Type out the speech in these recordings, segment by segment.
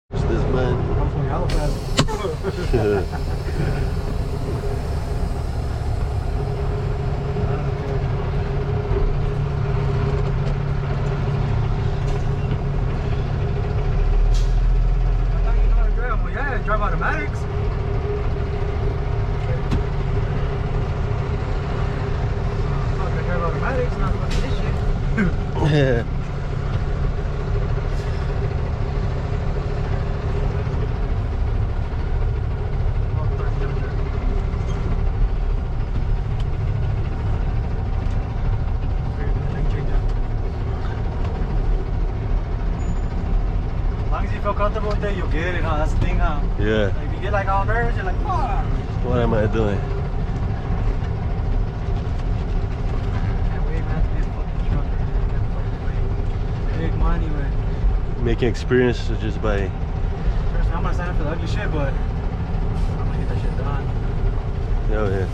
What's this, man? I'm from Halifax. Yeah, drive automatics. Fuck, I drive automatics, not fucking this shit. Yeah. As long as you feel comfortable with it, you'll get it, huh? That's the thing, huh? Yeah. Like, if you get like all nervous, you're like, fuck. What am I doing? Can't wait, man, to be a fucking trucker. Big money, man. Making experience just by. First, I'm gonna sign up for the ugly shit, but I'm gonna get that shit done. Oh yeah.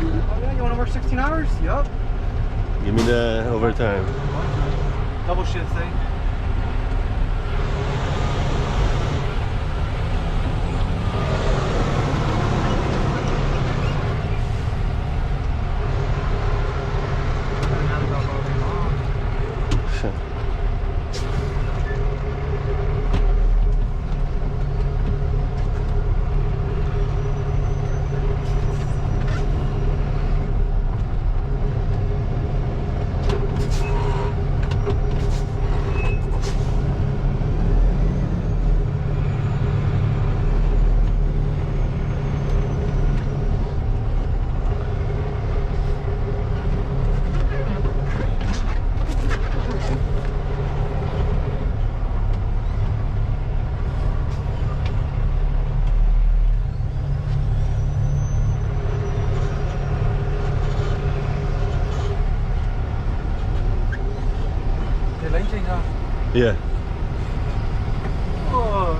Oh yeah, you wanna work 16 hours? Yup. Give me the overtime. Double shift thing. Lane change, huh? Yeah. Oh.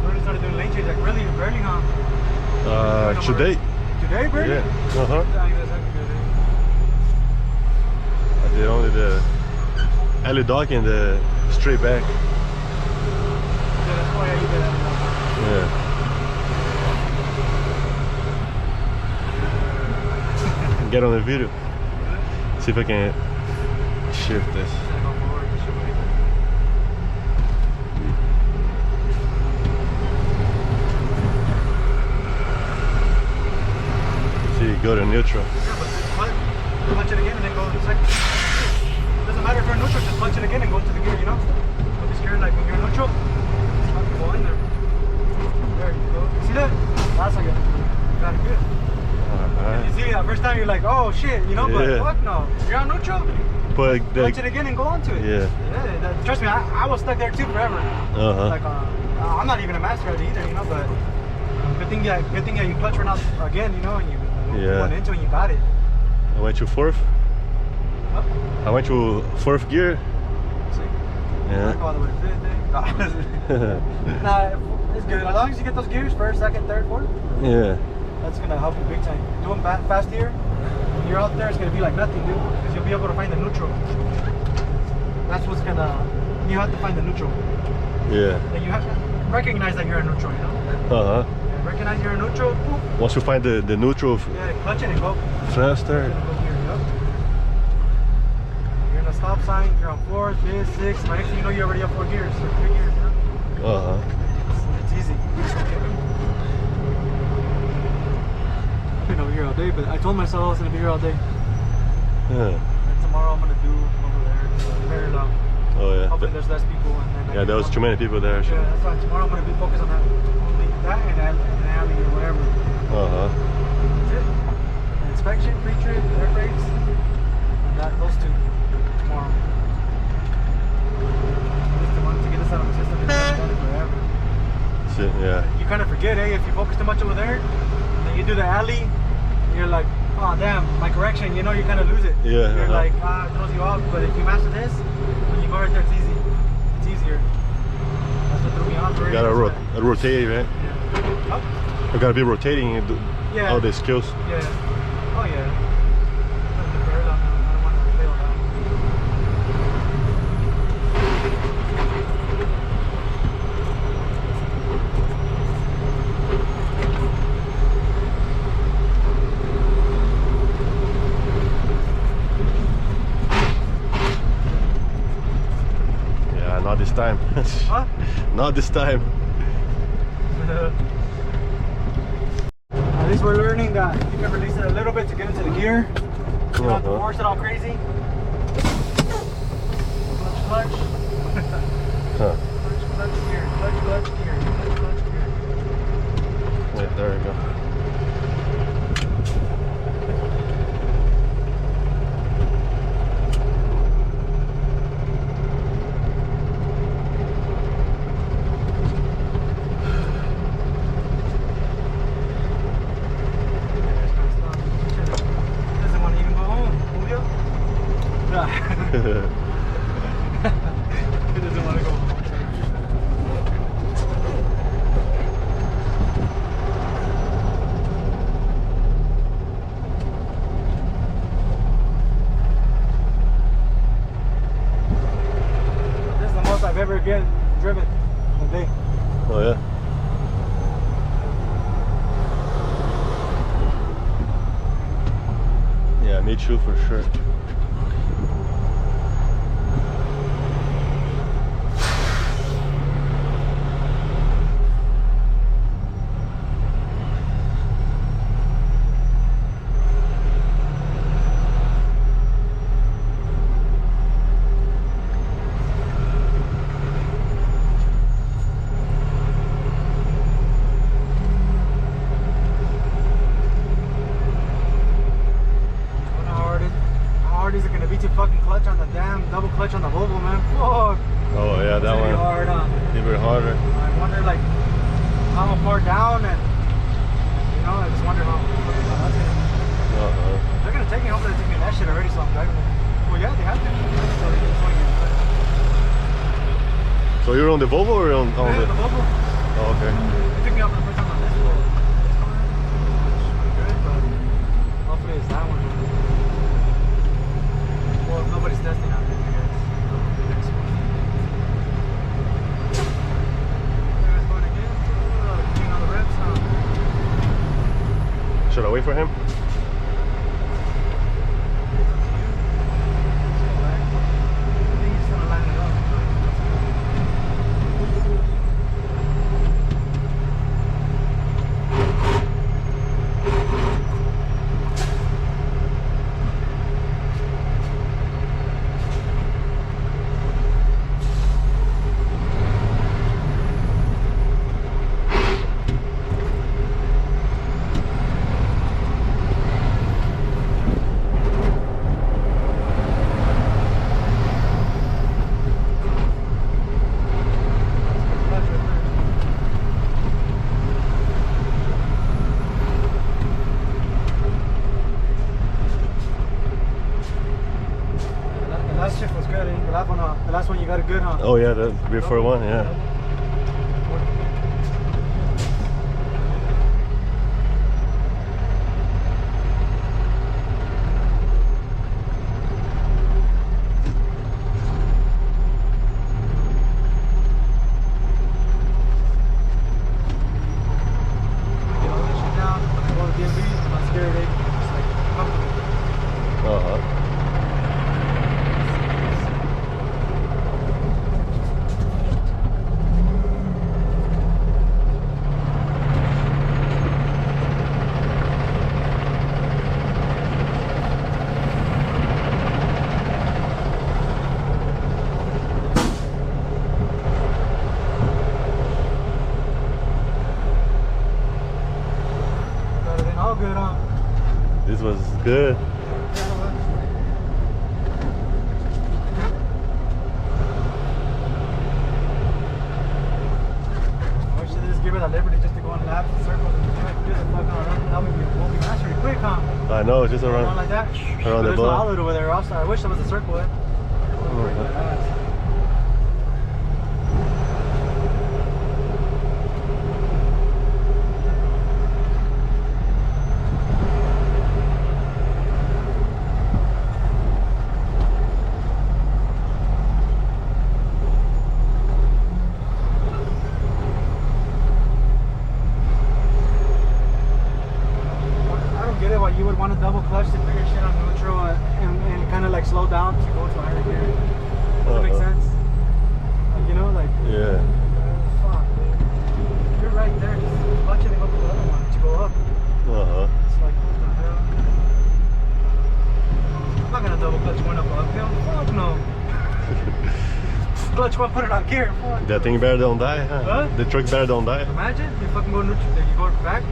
Already started doing lane change, like really barely, huh? Today. Today, barely? Yeah. Uh-huh. Dang, that's actually good. I did only the alley dock and the straight back. Yeah, that's why you did that. Yeah. Get on the video. See if I can shift this. See, go to neutral. Punch it again and then go to the second. Doesn't matter if you're in neutral, just punch it again and go to the gear, you know? Don't be scared, like when you're in neutral, just fucking go in there. There you go. See that? That's like it. Got it good. You see, the first time you're like, oh shit, you know, but fuck no. You're on neutral, But punch it again and go onto it. Yeah. Trust me, I was stuck there too forever. Like, I'm not even a master at it either, you know, but good thing that you clutch right now again, you know, and you went into it and you got it. I went to fourth. Huh? I went to fourth gear. See? Yeah. All the way to fifth, eh? Nah, it's good. As long as you get those gears, first, second, third, fourth, Yeah. that's gonna help you big time. Doing fast here, when you're out there, it's gonna be like nothing, dude, because you'll be able to find the neutral. That's what's gonna, you have to find the neutral. Yeah. Like you have to recognize that you're in neutral, you know? Uh-huh. Yeah, recognize you're in neutral, boom. Once you find the neutral Yeah, clutch it and go. faster. You're in a stop sign, you're on fourth, fifth, sixth, next thing you know, you already have 4 gears, or 3 gears, you know? Uh-huh. It's easy. I've been over here all day, but I told myself I was gonna be here all day. Yeah. And tomorrow I'm gonna do over there, very long. Oh yeah. Hopefully there's less people. And then Yeah, there was too many people there. Yeah, that's why tomorrow I'm gonna be focused on that, only that and alley or whatever. Uh-huh. That's it. And inspection, pre-trip, air brakes, and those 2 tomorrow. Just to get this out of the system, it's done it forever. Shit, yeah. You kind of forget, if you focus too much over there, and then you do the alley, and you're like, oh damn, my correction, you know, you kind of lose it. Yeah. You're like, it throws you off, but if you master this, when you go right there, it's easy. It's easier. rotating, right? Yeah. Oh. You gotta be rotating and do Yeah. all the skills. Yeah. Oh yeah. I don't want to fail that. Yeah, not this time. Huh? Not this time. At least we're learning that you can release it a little bit to get into the gear. You don't have to force it all crazy. Clutch, clutch. Huh. Clutch, clutch, gear. Clutch, clutch, gear. Clutch, clutch, gear. Yeah, there we go. Doesn't want to even go home, Julio? He doesn't want to go home. This is the most I've ever driven in a day. Oh yeah. Yeah, me too for sure. Is it gonna be to fucking clutch on the damn double clutch on the Volvo, man? Fuck. Oh yeah, that one. Hard, huh? Even harder. I wonder like how far down and you know, I just wonder how that's gonna. They're gonna take me. Hopefully they take me in that shit already, so I'm driving it. Well, yeah, they have to. So they can swing it. So you're on the Volvo or on Yeah, the? the Volvo. Oh, okay. They took me off the first time on this one. This one, which is good, but hopefully it's that one. Well, nobody's testing out there, I guess. The next one. There's one again. King on the reps, huh? Should I wait for him? I think he's gonna line it up. The last one you got it good, huh? Oh yeah, the before one, yeah. Get all this shit down. When I go to DMV, I'm not scared, eh? Just like comfortable. All good, huh? This was good. I wish they just give it a liberty just to go on laps and circles and do the fuck on. That would be won't be mastery quick, huh? I know, just Going around. like that. Around the There's no block. outlet over there. Also, I wish there was a circle. just want to put it on gear. Fuck. That thing better don't die, huh? Huh? The truck better don't die. Imagine you fucking go neutral, you go back.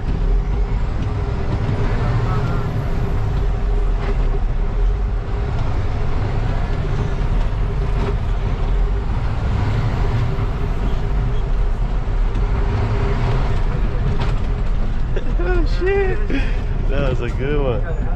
Oh shit! That was a good one.